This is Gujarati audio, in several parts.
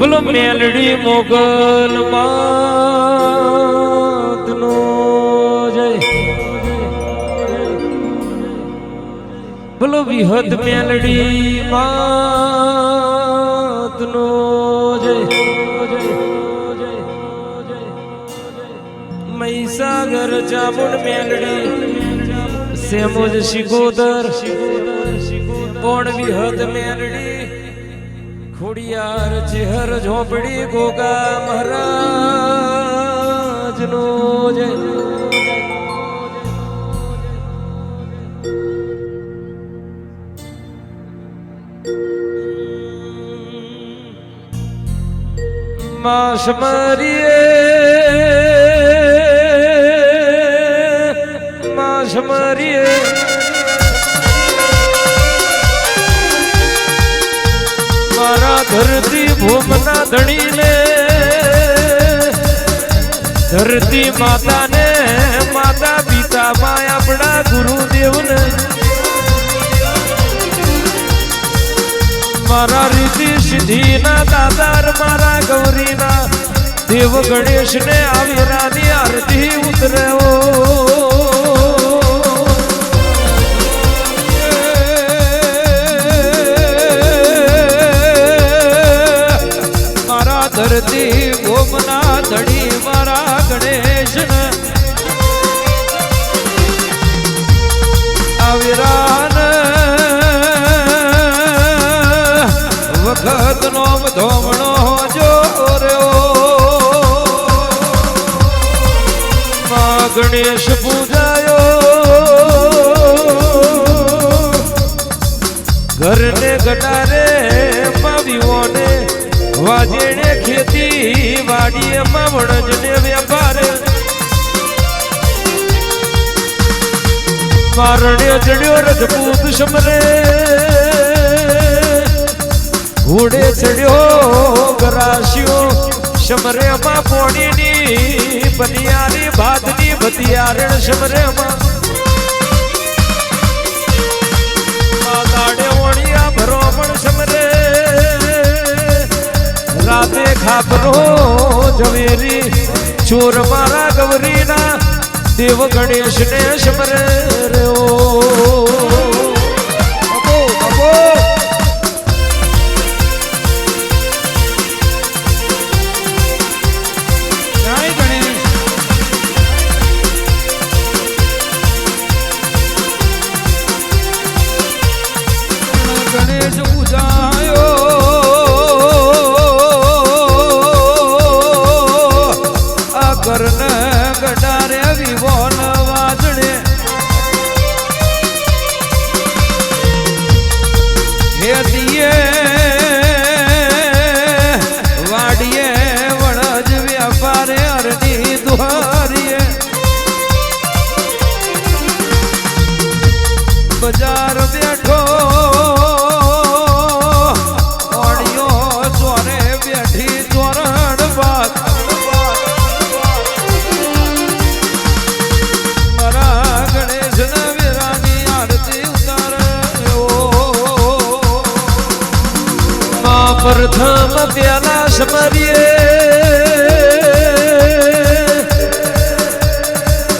બોલો મેલડી મોગલ માતનો જય, બોલો વિહત મેલડી માતનો જય, મહીસાગર ચામુંડ મેલડી સેમોજ શિકોદર કોણ વિહત મેલડી ખોડિયાર ચેહર ઝોપડી ગોગા મહારાજ નો જય, માસ મારીએ માસ મારીએ મારા ધરતી ભૂમના ધણીને ધરતી માતાને માતા પિતા માં આપણા ગુરુદેવને મારા રીતિ સિદ્ધિના દાદાર મારા ગૌરીના દેવ ગણેશને આવીરાની આરતી ઉતરે ધરતી ગોમના ધણી મારા ગણેશ આવિરાન વખત નો ધોમણો જો માં ગણેશ પૂજાયો ઘરને ગટારે માવીઓને વાજેણે ખેતી વાડીએ વણજને વ્યાપાર મારણે ચડ્યો રજપૂત સમરે ઘોડે ચડ્યો ગરાસ્યો સમરે માં પોણીની બનિયાની ભાતની બતિયારણ સમરે માં દાડે ઓણિયા ભરોમણ સમરે રાતે ખાપરો ઝવેરી ચોર મારા ગૌરીના દેવ ગણેશને સમરે ગણેશ પૂજાયો કરને ગડારે વિવોન વાજણે હેતીએ વાડીએ વણજ વ્યાપારે અરણી દુહારીએ બજાર બેઠો ઓણિયો ચોરે બેઠી ચોરણ બાદ પ્રથમ પ્યાલા સમરીએ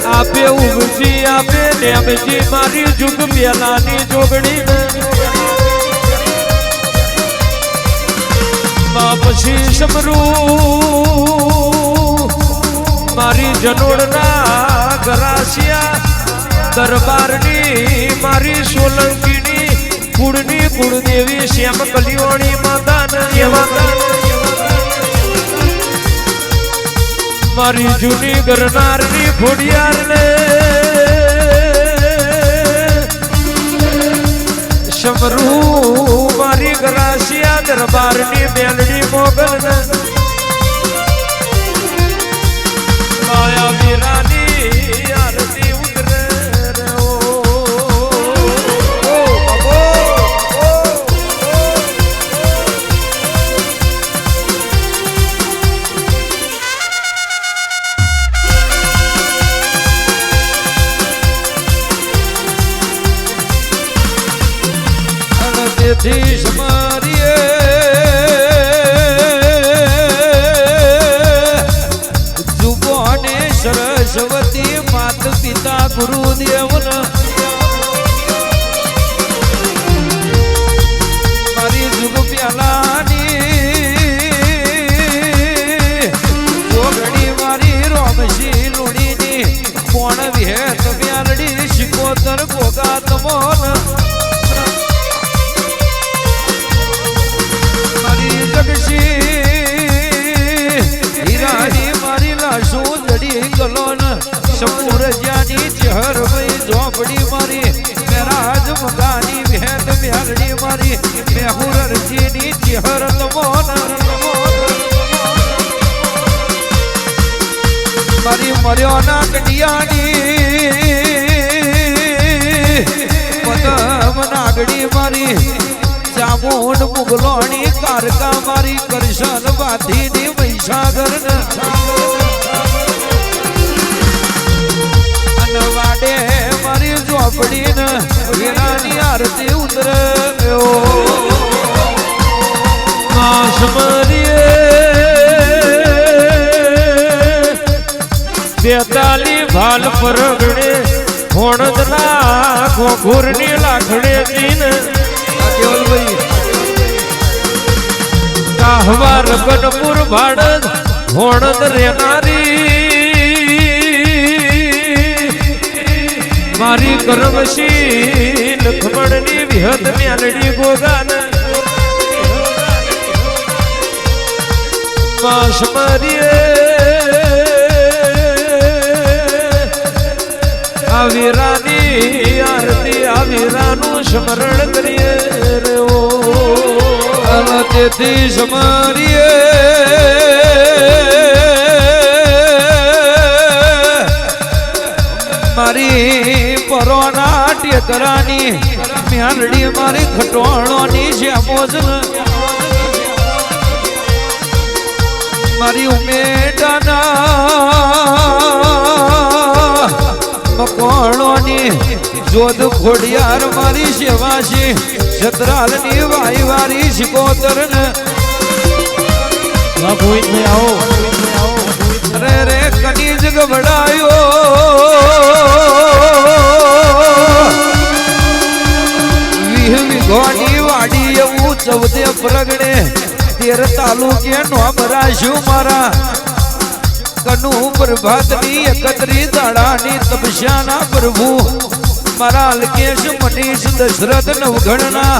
આપે ઉગજી આપે નેમજી મારી જુગ પ્યાલાની જોગણી માં પછી સમરું મારી જનોડના ગરાસિયા દરબારની મારી સોલંકીની કુળની કુળદેવી શ્યામ કલિયોણી માતાને મારી જૂની ગરનારની ખોડિયારને સમરૂ મારી ગરાસિયા દરબારની મેલડી મોગલને માયા વીરાની આરતી ઉતરે તેથી સમારીએ ગુરુદેવ મારી જુગ પ્યાલાની જોગણી મારી રોમશી લુણીની કોણ વિહેત વ્યાલડી શિકોતર ગોગા તમોન મારી જગશી હીરાની મારી લાશો જડી ગલોન સમૂર જ્યાની ચહર ભાઈ ઝોપડી મારી મેરાજ મગાની વિહેત વ્યાલડી મારી મેહુર રજીની ચહર તમોન મારી મર્યો ના કડિયાની પદમ નાગડી મારી ચામુંડ મુગલોણી કારકા મારી કરશન બાધીની મહીસાગર અનવાડે મારી ઝોપડી ને વેરાની આરતી ઉતર્યો બેતાલી ભાલ પરગણે હોણદના ઘોઘુરની લાખડે દીન કાહવા રગનપુર ભાડદ હોણદ રેનારી મારી કરમશી લખમણની વિહત મ્યાલડી ગોગાન માસમરીએ આવીરાની આરતી આવીરાનું સ્મરણ કરીએ રે ઓ તેથી સ્મરીએ મારી પરોના ટેકરાની મ્યાલડી મારી ખટોણોની શ્યામોજ મારી ઉમેડાના મકોણોની જોધ ખોડિયાર મારી સેવાશી સતરાલની વાયવારી શિકોતર ને રે રે કનીજ ગબડાયો વિહ વિઘોની વાડી એવું ચૌદે પ્રગણે 13 તાલુકે નોમ રાખ્યું મારા કનુ પ્રભાતની 31 દાડાની તપસ્યાના પ્રભુ મારા અલ્કેશ મનીષ દશરથ નવગણના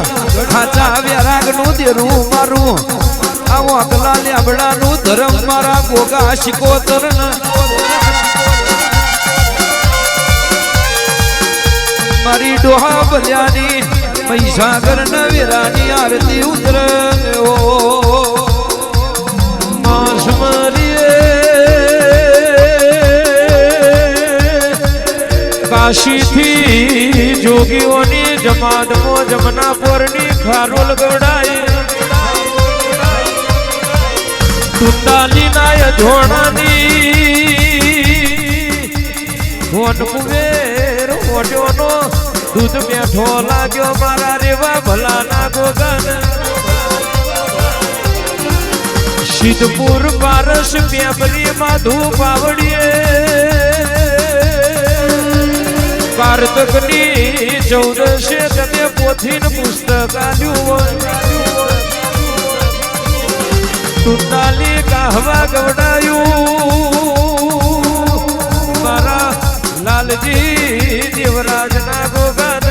ખાચા વ્યારાગનું દેરું મારું આવો અકલા લ્યાબડાનું ધર્મ મારા ગોગા શિકોતર મારી ડોહા બલ્યાની મહીસાગર નવીરાની આરતી ઉતર્યો માસ મારીએ કાશીથી જોગીઓની જમાતમો જમનાપુરની ખારોલ ગવડાઈ તુંડાલીના યજોણાની ધોન કુબેર ઓઢ્યોનો દૂધ મેઠો લાગ્યો મારા રેવા ભલાના ગોગન સિદ્ધપુર પારસ પેપરી માધુ પાવડીએ કાર્તકની 14 તમે પોથીન પુસ્તક આલ્યું તુંડાલી કાહવા ગવડાયું મારા લાલજી દેવરાજના ગોગન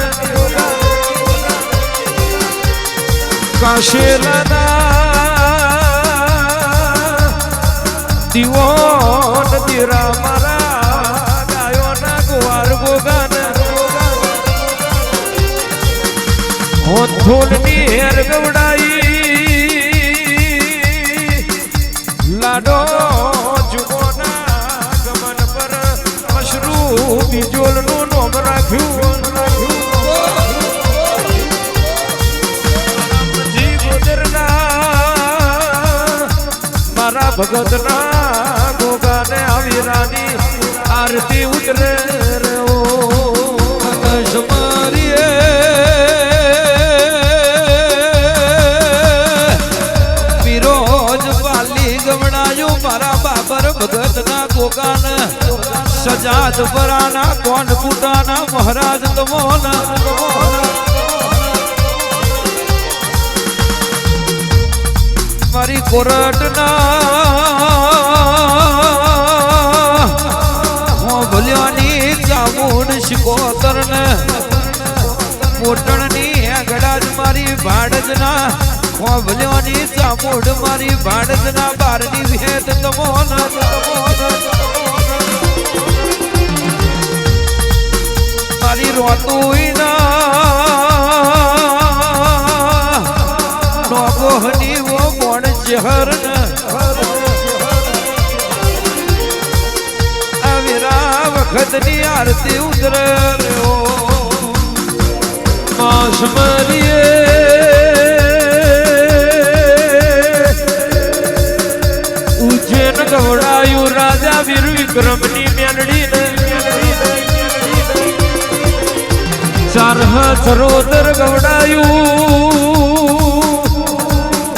કાશેલાના દીવોન દીરા મારા ગાયોના ગોવાર ગોગન હોથોલની હેર ગવડાઈ લાડો જુગોના ગમન પર મશરૂ બીજોલનું નોમ રાખ્યું જી ગોદરના મારા ભગતના ગોગાને આવીરાની આરતી ઉતરે ભગત ના ગોગાન સજાદ પરાના કોણ પુટાના મહારાજ તમોન મારી કોરટ ના ભલ્યોની ચામુંડ શિકોતર ને મોટણની હેગડાજ મારી ભાડજ ના ભલ્યોની ચામુંડ મારી ભાડજ ના બારની ભેદ તમોન મારી રોતુઈ ના નોગોહની વો મોણ જહર અવિરા વખતની આરતી ઉતર માસમરીએ ઉજ્જૈન ગવડાયું રાજા વીર વિક્રમની મેલડી ચારહ સરોદર ગવડાયું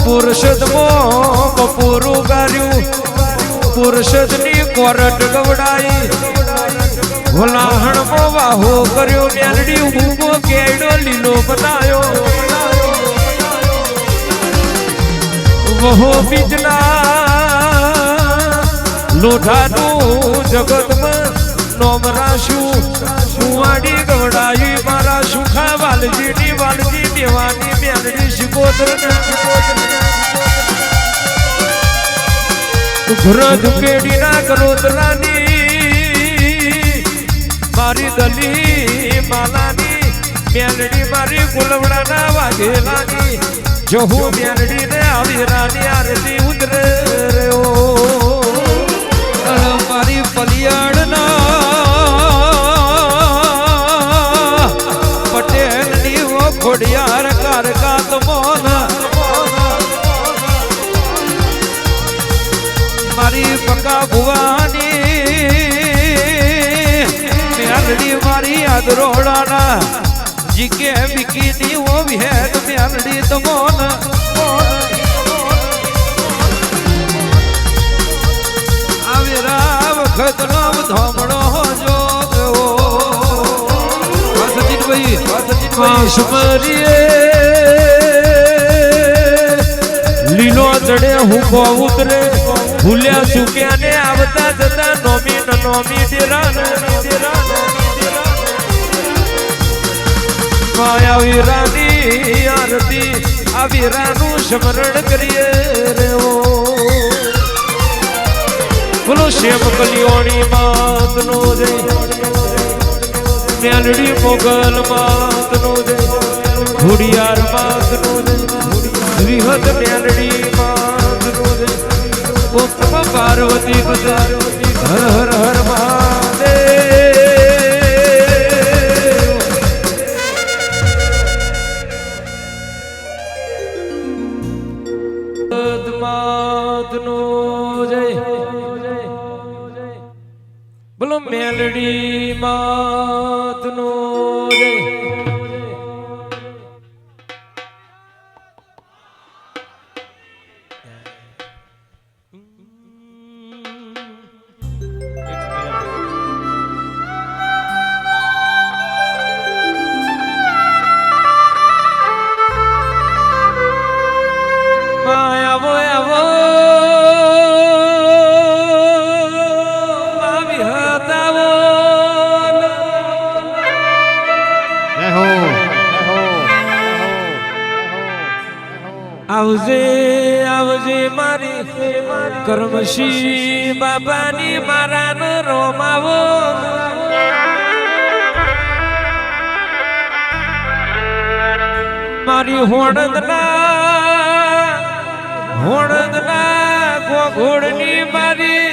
પુરુષદમો બપોરું ગાર્યું પુરુષદની કોરટ ગવડાઈ ભોલાહણમો વાહો કર્યો મેલડી ઉભો કેડો લીલો બનાયો વહો બીજના લોઢાનું જગતમાં નોમ રાશું સુવાડી ગવડાઈ મારા સુખા વાલજીની વાલજી દેવાની મેલડી શિકોતર ઘર કેડી ના કરોતરાની મારી દલી માલાની મેલડી મારી ગુલવડાના વાઘેલાની જો હું મેલડી ને આવી રાની આરતી ઉતરે મારી પલિયાડ ના પટેલ ની વો ખોડિયાર કારકા તમોન મારી પકા ભુવાની મેલડી મારી આદરોડાના જીકે બિકીની વો વિહેદ મેલડી તમોન આવેરા વખત નામ ધોમણો જો સજીનભાઈ લીલો ચડે હુકો ઉતરે ભૂલ્યા સુક્યા ને આવતા જતા નોમી ડેરાન માયા વીરાની આરતી આ વીરાનું સ્મરણ કરીએ રેવો બોલો શેમ કલ્યોણી માત નો જય મેલડી મોગલ માત નો જય ઘોડિયાર માત નો જય વિહત મેલડી માત નો જય ઉત્તમ પાર્વતી હર હર હર મહાદેવ માત નો જય બોલો મેલડી માત નો જય આવજે આવજે મારી કર્મશી બાબાની મારાનો રોમાવો મારી હોણદના ગોઘોડની મારી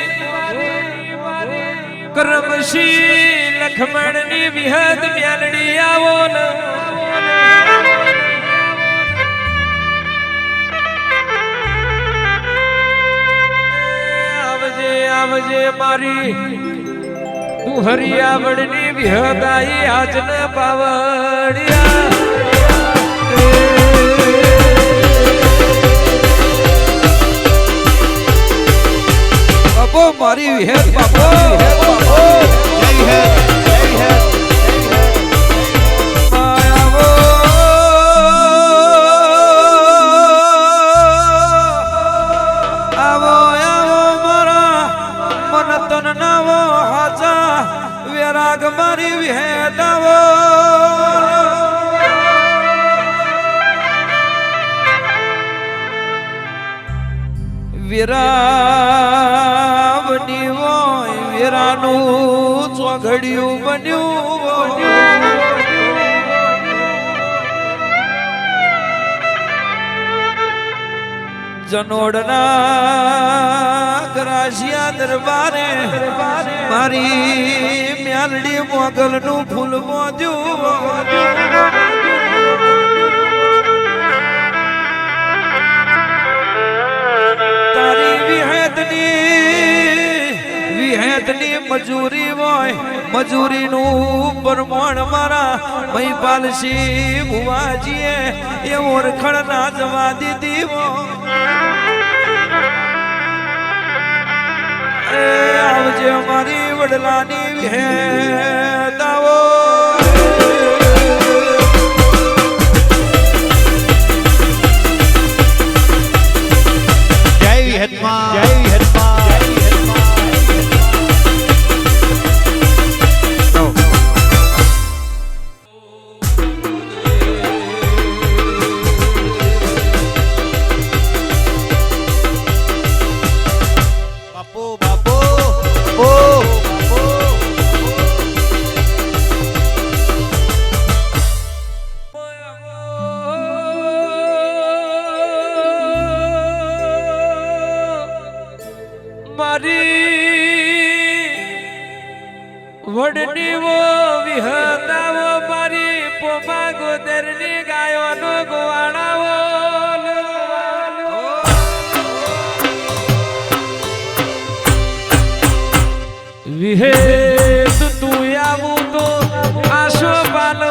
કર્મશી લખમણની વિહદ મેલડી આવો ને આવજે મારી તું હરિયાવળની વિહદાઈ આજને પાવડિયા બાપો મારી મારી વિહેત બાપો મારી વિહેતાવો વિરાવની હોય વિરાનું ચોઘડિયું બન્યું જનોડના ગ્રાસિયા દરબારે મારી મ્યાલડી મોગલનું ફૂલ મોદ્યું તારી વિહેતની મજૂરી હોય મજૂરીનું પ્રમાણ મારા મહીપાલસિંહ ભુવાજીએ એ ઓળખણ ના જવા દીધી આવજે અમારી વડલાની વિહેતાઓ જય વિહેતમાં જય વિહેતમાં વડની વો વિહતાવો મારી પોમા ગોદરની ગાયોનો ગોવાળાવો વિહેત તું આવું તો આશો પાલનો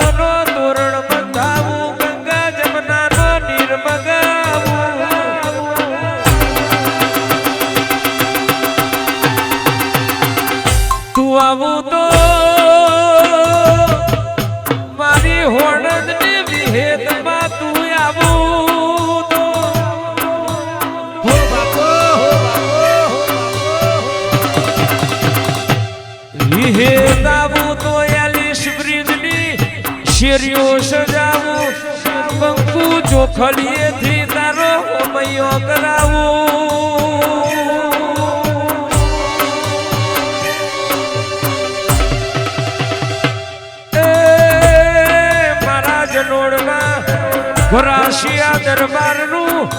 તોરણ બંધાવું ગંગા જમનાનો નીર મગાવું તું આવું તો મારી હોણદની વિહેતમાં તું આવું તો હો બાપો વિહેત આવું તો એલિશ બ્રિજની શેરીઓ સજાવું બંકુ ચોખડીએથી તારો હોમૈયો કરાવું ઘોરાશિયા દરબારનું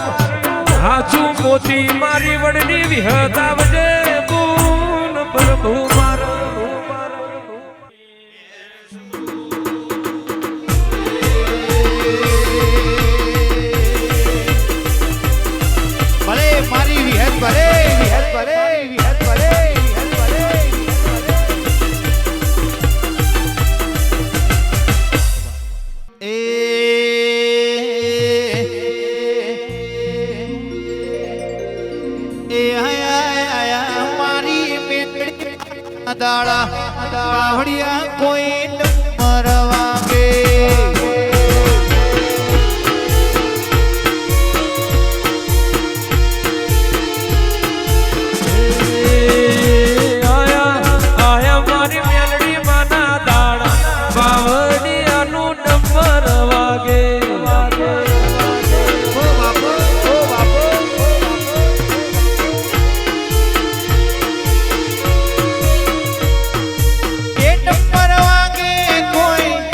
હાજુ મોતી મારી વડની વિહત આવજે પૂન પ્રભુ મારા ભલે મારી વિહેત ભલે વિહેત ભલે વિહેત ભલે વિહેત ભલે એ દાડા બાવડિયા કોઈ મરવાગે આયા મારી મેલડી માના દાડા બાવડિયાનું નંબર વાગે પેટ પર વાગે કોઈ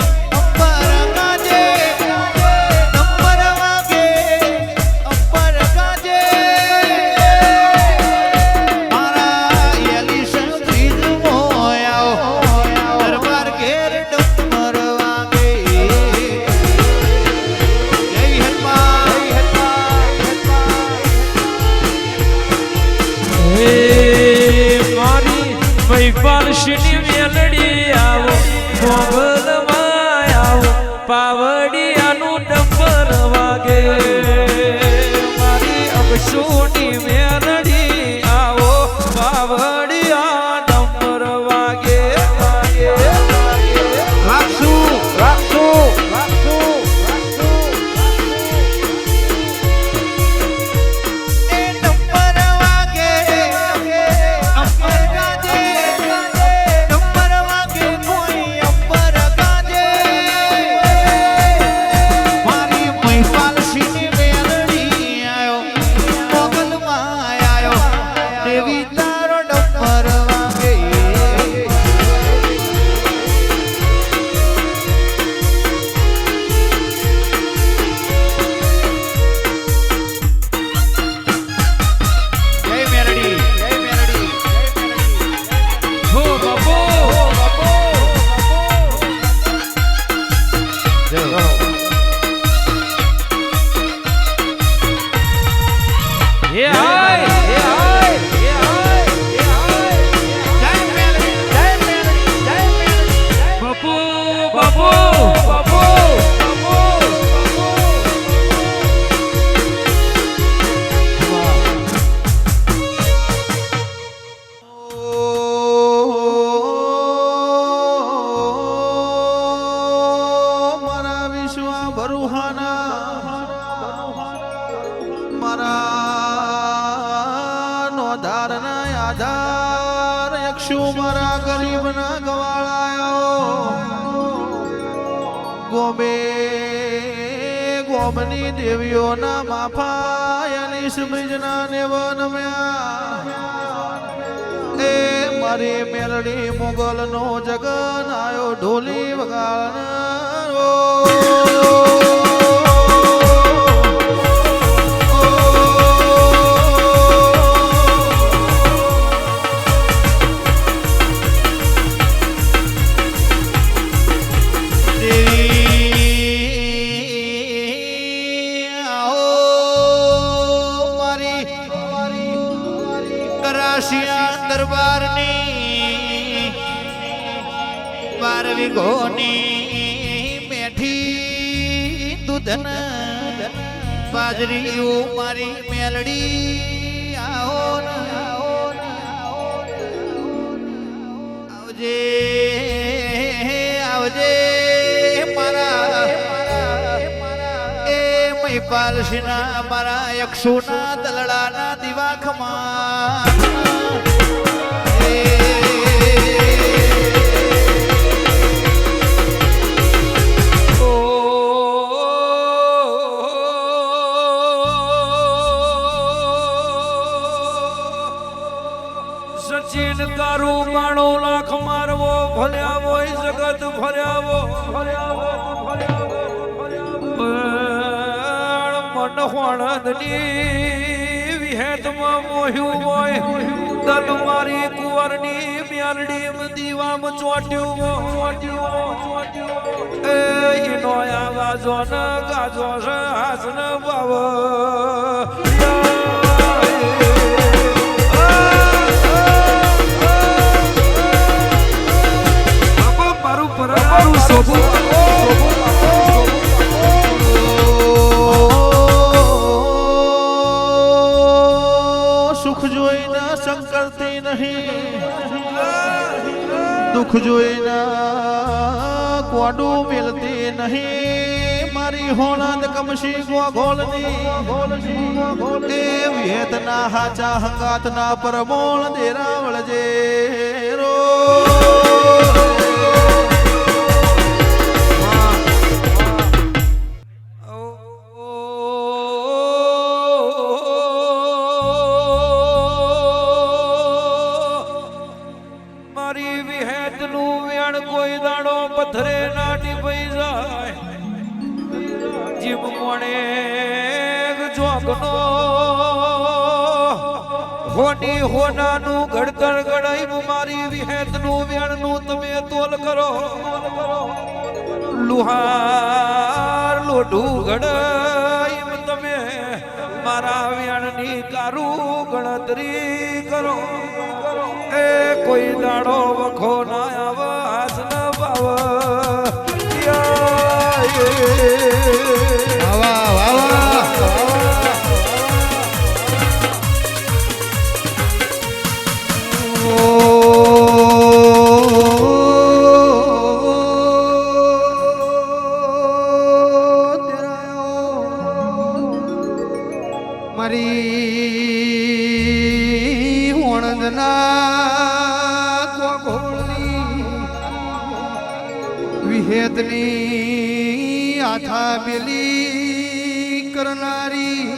હે હાય હે હાય હે હાય હે હાય જય મેલડી જય મેલડી જય મેલડી બાપુ બાપુ બાપુ મારા વિશ્વ ભરુહાના મારા નો ધારના આધાર યક્ષુ મારા ગરીબના ગવાળાયો ગોમે ગોમની દેવીઓના માફાયની સમજના નેવનમ્યા એ મારી મેલડી મુગલ નો જગન આયો ઢોલી વગાડનારો દરબારની 12 વીઘોની મેઠી દૂધન બાજરી મારી મેલડી આવો ને આવજે આવજે મારા એ મહિપાલસિંહના મારા યક્ષુના દલડાના દિવાખમાં સચિન તારું માણો લાખ મારવો ભલ્યા હોય જગત ફર્યાવો મન હોણદની વિહેતમાં મોહ્યું હોય દલ મારી કુંવરની મ્યાલડી દીવામ ચોટ્યું એ ઈનો આ ગાજો ન ગાજો છે હાસ ન બાવ સુખ જોઈને સંકળતી નહીં દુઃખ જોઈને કોડું મિલતી નહીં મારી હોણદ કમશી ગોગોલની એ વેદના હાચા હંગાતના પરમોળ દેરાવળજે રો કોઈ દાડો પથરે નાટી પઈ જાય જીવ મોણે જોગનો હોની હોનાનું ઘડતર ગડાઈ મારી વિહેતનું વેણનું તમે તોલ કરો લુહાર લોઢું ઘડાઈ તમે મારા વેણની કારું ગણતરી કરો એ કોઈ દાડો વખો ના આવાસ ન પાવ મારી હોણદના કોગોળની વિહેતની આથા બેલી કરનારી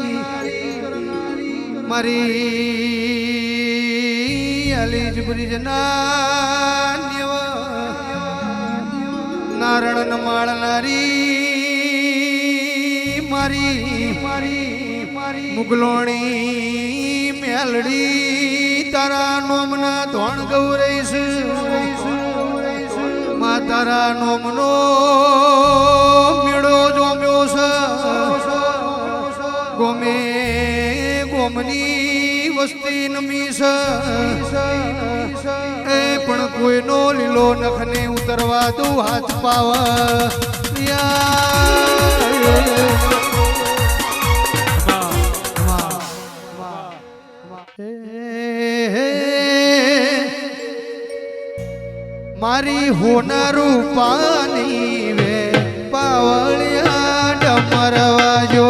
મારી અલીજ બ્રિજના નેવ નારણ માળનારી મારી મુગલોણી મેલડી તારા નોમના ધોણ ગૌરઈશ મા તારા નોમનો મેળો જોમ્યો છે ગોમે ગોમની વસ્તી નમીશ એ પણ કોઈનો લીલો નખને ઉતરવા દઉં હાથ પાવા મારી હોનારું પાણી વે પાવળિયા ડમરવાજો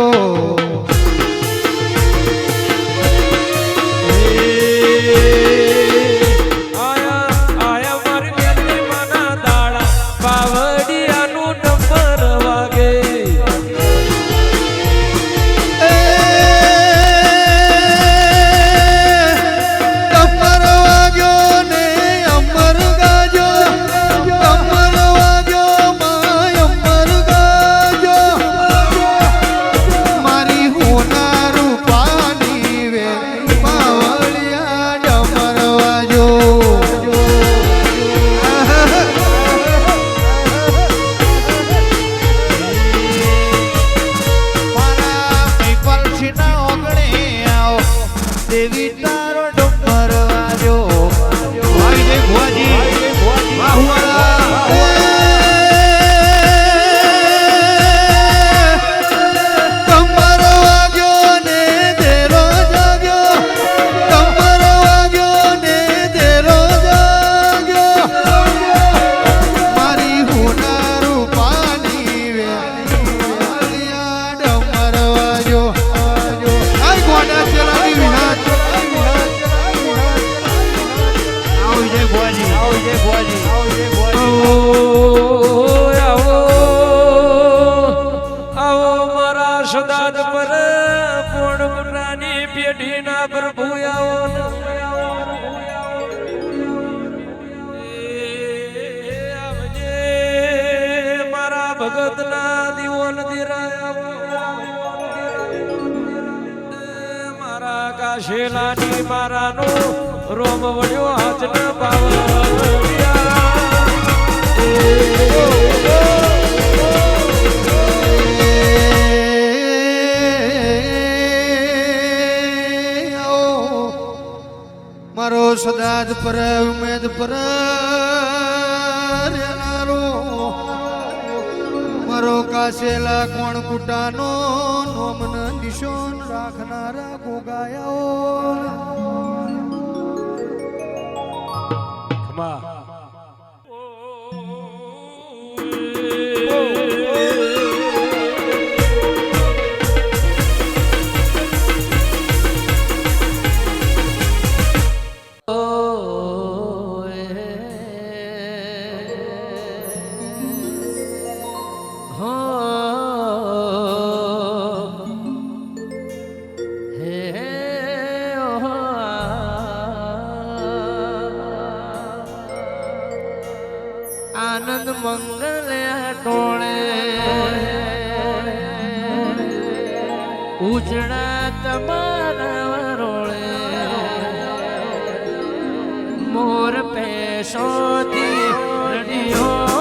દેવી તારો ડુંગર વાજો ભાઈ જય ભુવાજી કમર વાગ્યો ને દેરો જાગ્યો કમર વાગ્યો ને દેરો જાગ્યો મારી હોનારું પાણી વે ડમર વાજો આય ગોડા ચલાવી વિહાર સદાદ પર પૂર્ણપુરાની પેઢીના પ્રભુ આવો આવજે મારા ભગતના દીવોન મારા કાશેલાની મારાનો રોમ વળ્યો હાથ ન મારો સદાજ પર ઉમેદ પર મારો કાશેલા કોણ કુટાનો નોમન નિશોન રાખનારા ગોગાયાઓ આનંદ મંગલ ટોળે ઉજળા તમારા રોળે મોર પેશોથી રડિયો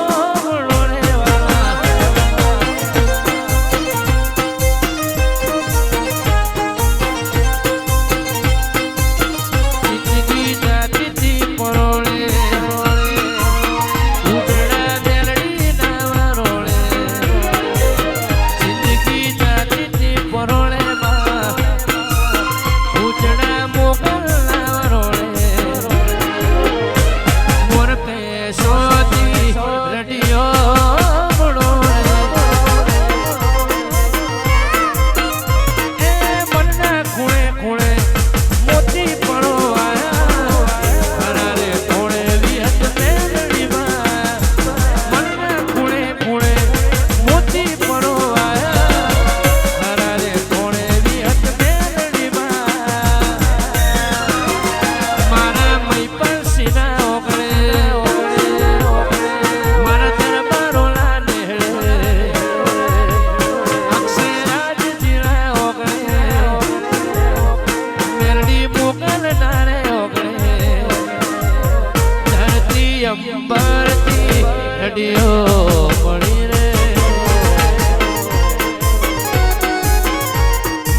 અંબરથી રડિયો પડી રે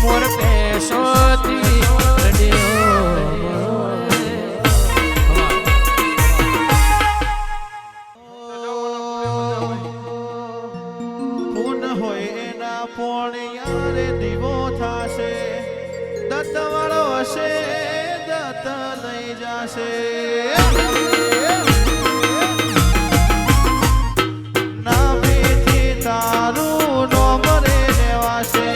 મોર પેશોથી રે દીવો થાશે દત્ત વાળો હશે દત્ત લઈ જાશે નામેથી તારું નોમ રે લેવાશે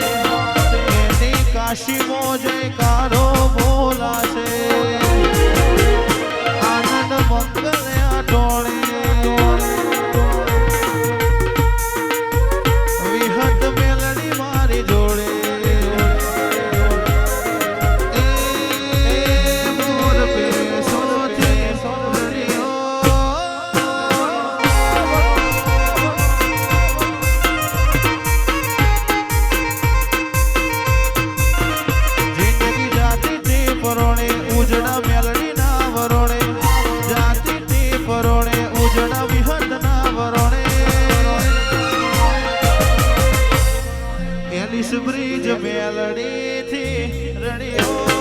એની કાશીમાં જયકારો બોલાશે આનંદ મંગલ્યા ટોળે વિહત મેલડી મારી જોડે એ મોર પેશોથી સોરડીઓ જિંદગી જાતી તે પરોણે ઉજડા મેલડી ના વરોણે જાતી તે પરોણે ઉજડા વિહત ના વરોણે એલિસ બ્રિજ મેલડી થી રણિયો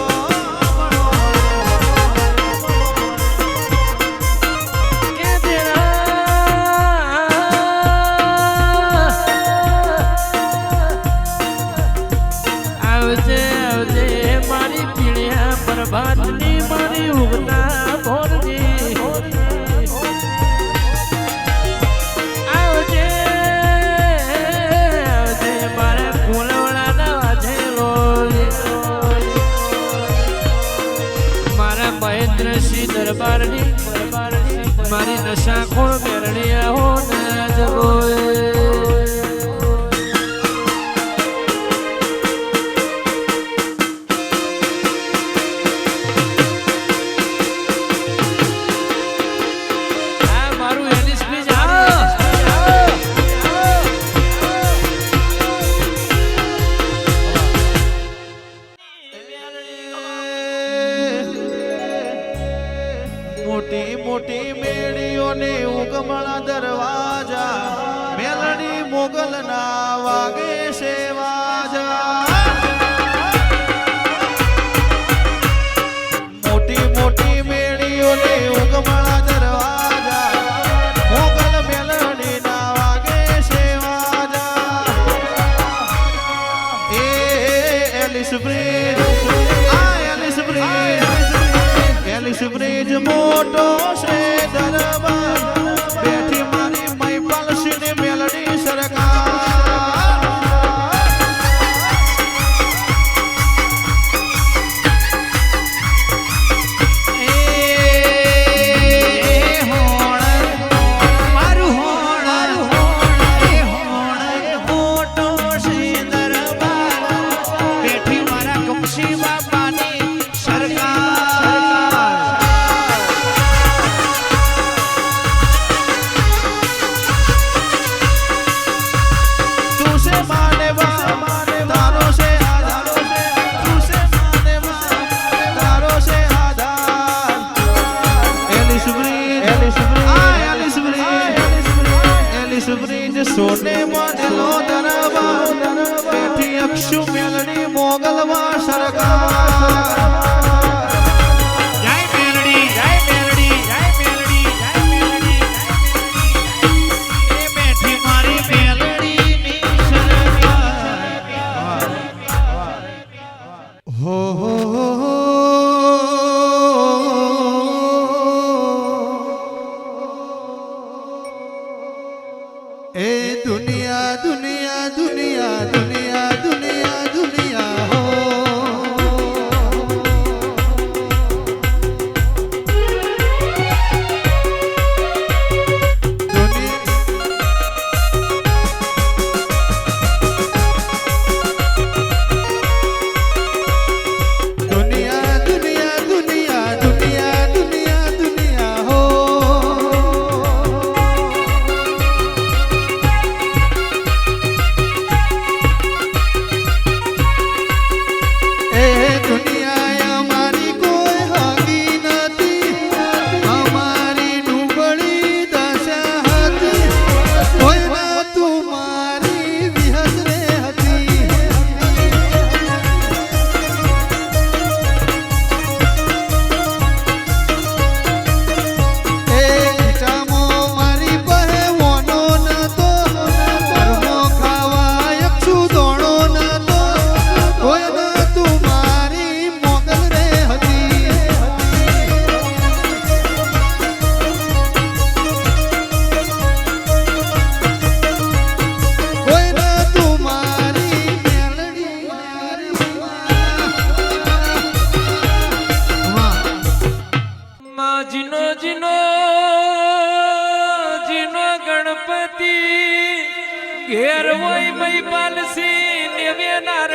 આવજે આવજે મારી પીળિયા પ્રભાતની મારી ઉગતા ભોરની આવજે આવજે મારા કુલવડાના વાજેલો મારા મહેન્દ્રસિંહ દરબારની મારી નશાખોળ મેરણીયા હો ના જગોએ મોટી મોટી મેળીઓને ઉગમણા દરવાજા મેલડી મોગલ ના વાગે સેવાજા મોટી મોટી મેળીઓને ઉગમણા દરવાજા મોગલ મેલડી ના વાગે સેવાજા એ એલિસ બ્રિજ આ એલિસ બ્રિજ એલિસ બ્રિજ મોટો છે દરબાર બેઠી મારી મૈપાલ સિંહ મેલડી સરકાર એ હોણ મારું હોણ એ હોણ મોટો છે દરબાર બેઠી મારા કમસી બાપાની સરકાર તું સે માને તારો સે આધાર તું સે માને તારો સે આધાર એલિસ બ્રિજ એલિસ બ્રિજ સોને માનેલો દરબાર બેઠી અક્ષુ મેલડી મોગલમાં સરકાર જય મેલડી જય મેલડી જય મેલડી જય મેલડી એ બેઠી મારી મેલડીની સરકાર હો હો એ દુનિયા દુનિયા દુનિયા દુનિયા દુનિયા દુનિયા હો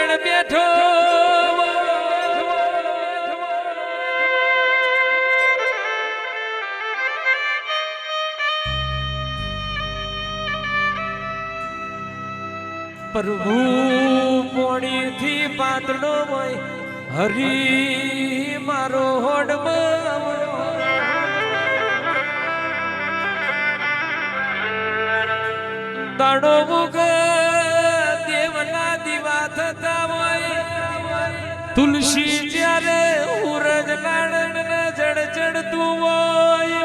મેલણ બેઠો પ્રભુ પોણીથી પાતળો હોય હરી મારો હોડમાં દાડો મુગ દેવના દીવા થતા હોય તુલસી ત્યારે ઉરજ નાળન જડ ચડતું હોય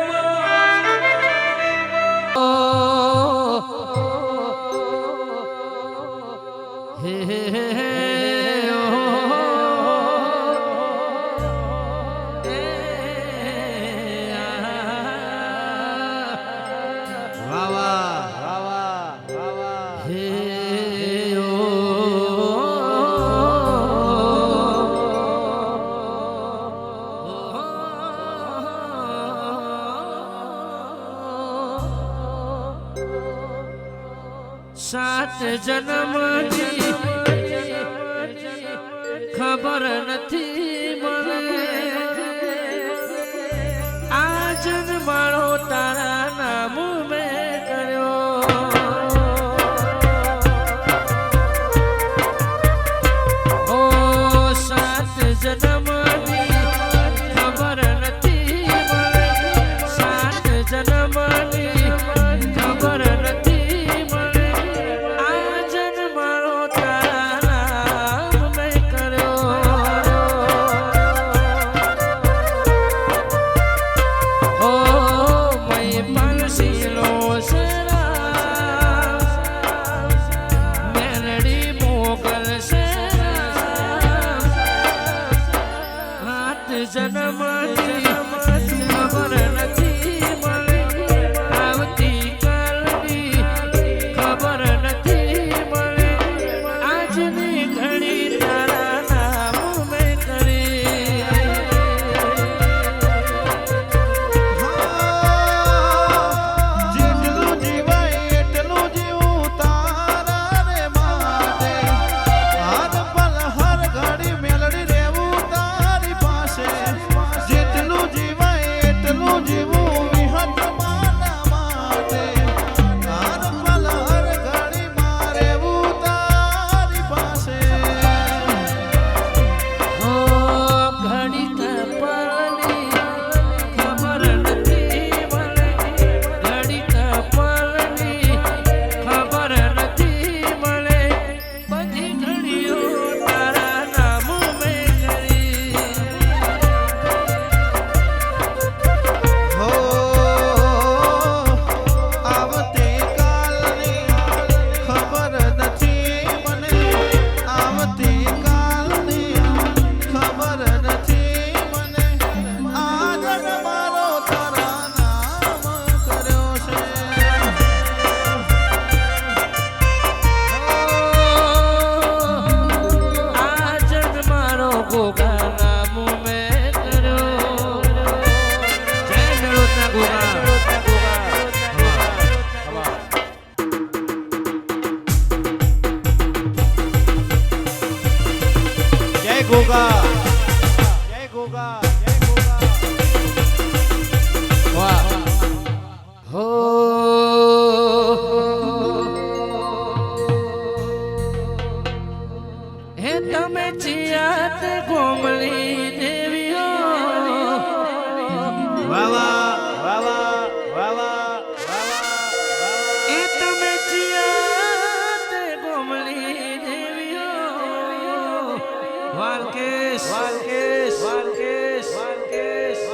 હે હે હે સાત જન્મની ખબર નથી મને આ જન્માળો તારા નામ મેં કર્યો ઓ સાત જન્મની ખબર નથી મને સાત જન્મની ખબર નથી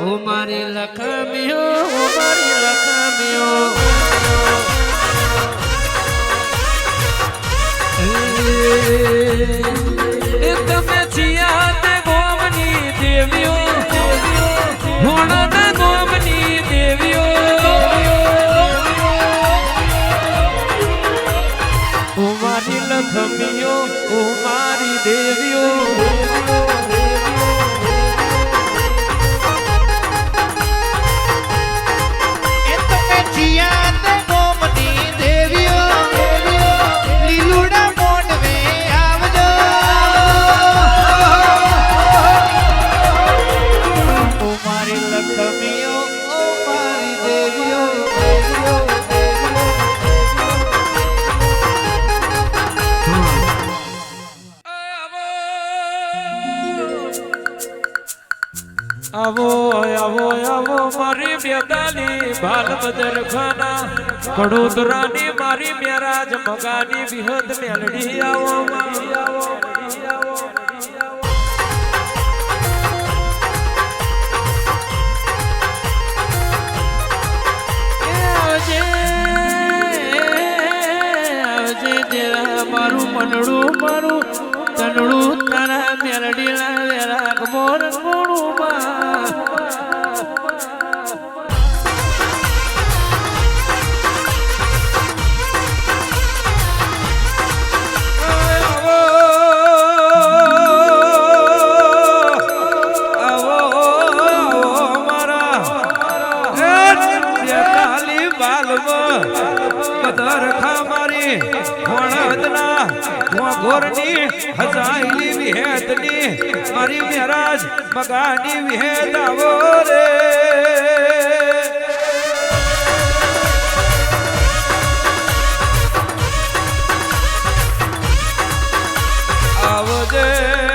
ઓ મારી લખમીઓ ઓ મારી લખમીઓ એ તમે જીયા તે ગોમની દેવીઓ હોણા ગોમની દેવીઓ ઓ મારી લખમીઓ ઓ મારી દેવીઓ લીલુડા મોઢવે આવજો આવો આવો આવો મારી બેદાલી ભાલ બદર ખાના કડોદરાની મારી મેરાજ મગાની વિહદ મેલડી આવો મારું મનડું મારું તનડું તારા મેલડી ના વેરા મોર કોણું ગોરની હજાઈલી વિહેતની મારી મેરાજ મગાની વિહેત આવો રે આવજે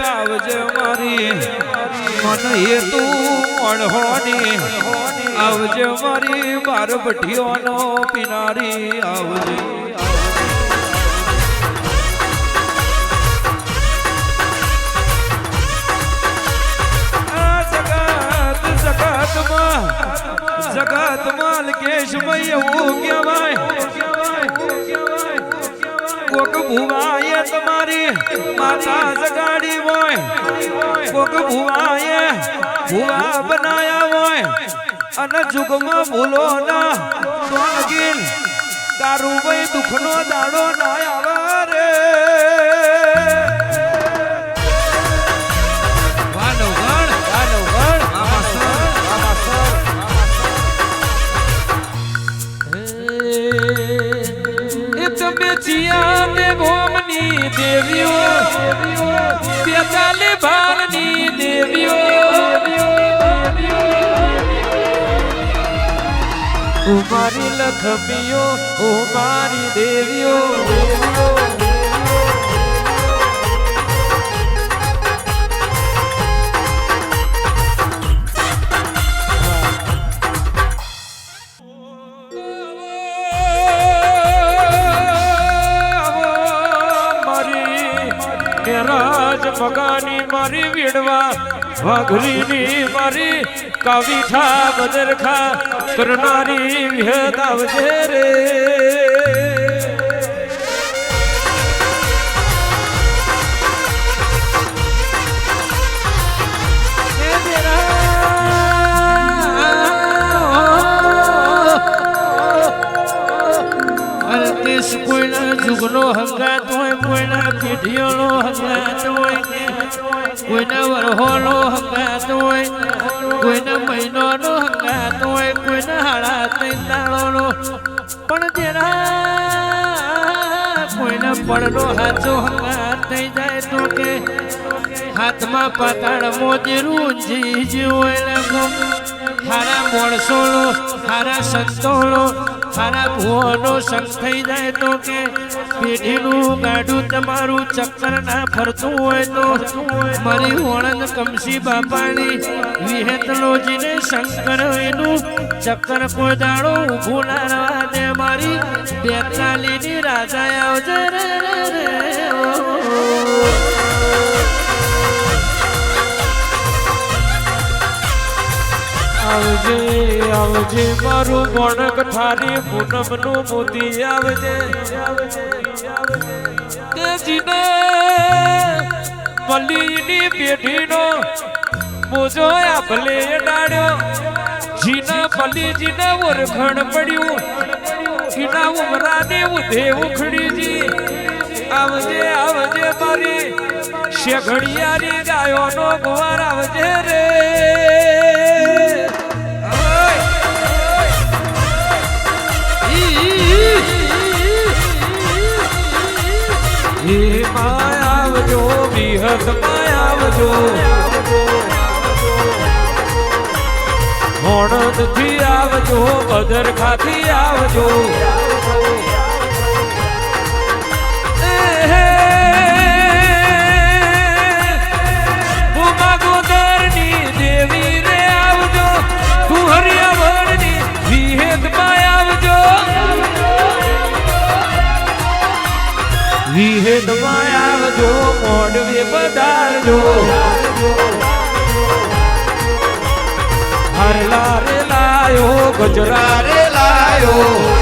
આવજે મારી મન હેતુ અણહોની આવજે મારી બાર ભઠીઓનો પીનારી આવજે જગત માલ કેશમય એવું કહેવાય કોક ભુવાએ તમારી માતા જગાડી હોય કોક ભુવાએ ભુવા બનાયા હોય અને જુગમાં ભૂલો ના તો લગીન તારું ભાઈ દુઃખનો દાડો ના આવે રે ગોમની દેવીઓ બેતાલી ભાલની દેવીઓ મારી લખમીઓ મારી દેવીઓ મગાની મારી વીડવા વાઘરીની મારી કાવીઠા બદરખા કરનારી વિહદ આવજે રે કોઈના જુગનો હંગાત હોય કોઈના પીઢીઓનો હંગાત હોય કોઈના વરહોનો હંગાત હોય કોઈના મહિનોનો હંગાત હોય કોઈના હાડા ત્રણ દાડોનો પણ જેના કોઈના પડનો હાથો હંગાત થઈ જાય તો કે હાથમાં પાતાળ મોજેરું જી હોય હારા માણસોનો હારા સંતોનો હારા ભુવોનો સંગ થઈ જાય તો કે પેઢીનું ગાડું તમારું ચક્કર ના ફરતું હોય તો મારી ઓળંગ કમસી બાપાની વિહેતલોજીને શંકર એનું ચક્કર કોઈ દાડો ઊભું ના રહેવા દે મારી બેતાલીની રાજા આવજે રે આવજે આવજે મારું મોણક થારી પૂનમનું મોતી આવજે તેજીને પલ્લીની પેઢીનો મોજો આપલે ડાળ્યો જીના પલ્લીજીને ઓરખણ પડ્યું એના ઉમરાને ઉધે ઉખડીજી આવજે આવજે મારી શેઘડિયાની ગાયોનો ગોવાર આવજે રે આવજો વિહત આવજો મોણદ થી આવજો બદર ખાથી આવજો ગોદરની દેવી રે વિહેદમાં આવજો મોડવે પધારજો હરલા રે લાયો ગજરા રે લાયો